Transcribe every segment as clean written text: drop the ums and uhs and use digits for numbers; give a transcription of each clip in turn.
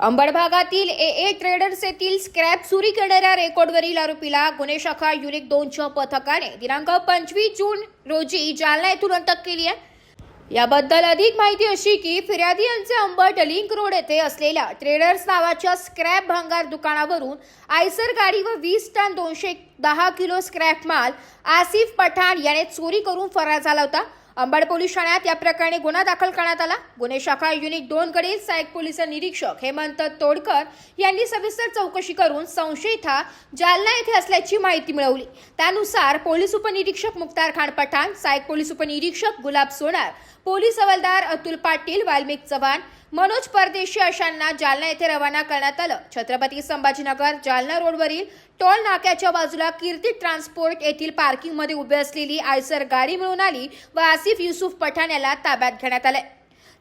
अंबड भागातील ए ट्रेडर्स येथील स्क्रॅप चोरी करणाऱ्या रेकॉर्डवरील आरोपीला गुन्हे शाखा युनिट 2च्या पथकाने दिनांक 25 जून रोजी जालना येथून अटक केली आहे। याबद्दल अधिक माहिती अशी की फिर्यादी यांचे अंबड लिंक रोड येथे असलेल्या ट्रेडर्स नावाच्या स्क्रॅप भंगार दुकानावरून आयसर गाडी व 20 टन 210 किलो स्क्रॅप माल आसिफ पठाण याने चोरी करून फरार झाला होता। अंबड पोलीस ठाण्यात या प्रकरणी गुन्हा दाखल करण्यात आला। गुन्हे शाखा युनिट 2 कडील सहाय्यक पोलीस निरीक्षक हेमंत तोडकर यांनी सविस्तर चौकशी करून संशयित हा जालना येथे असल्याची माहिती मिळवली। त्यानुसार पोलीस उपनिरीक्षक मुक्तार खान पठाण, सहाय्यक पोलीस उपनिरीक्षक गुलाब सोनार, पोलीस हवालदार अतुल पाटील, वाल्मिक चव्हाण, मनोज परदेशी अशांना जालना येथे रवाना करण्यात आलं। छत्रपती संभाजीनगर जालना रोडवरील टोल नाक्याच्या बाजूला कीर्ती ट्रान्सपोर्ट येथील पार्किंगमध्ये उभी असलेली आयसर गाडी मिळून आली व आसिफ युसुफ पठाण याला ताब्यात घेण्यात आले।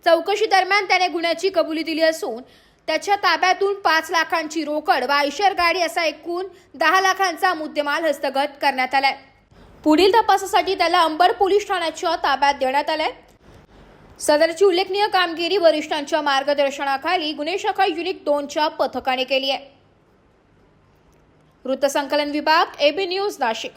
चौकशी दरम्यान त्याने गुन्ह्याची कबुली दिली असून त्याच्या ताब्यातून 5 लाखांची रोकड व आयशर गाडी असा एकूण 10 लाखांचा मुद्देमाल हस्तगत करण्यात आलाय। पुढील तपासासाठी त्याला अंबड पोलीस ठाण्याच्या ताब्यात देण्यात आले। सदरची उल्लेखनीय कामगिरी वरिष्ठांच्या मार्गदर्शनाखाली गुन्हे शाखा युनिट 2च्या पथकाने केली आहे। वृत्तसंकलन विभाग, एबी न्यूज, नाशिक।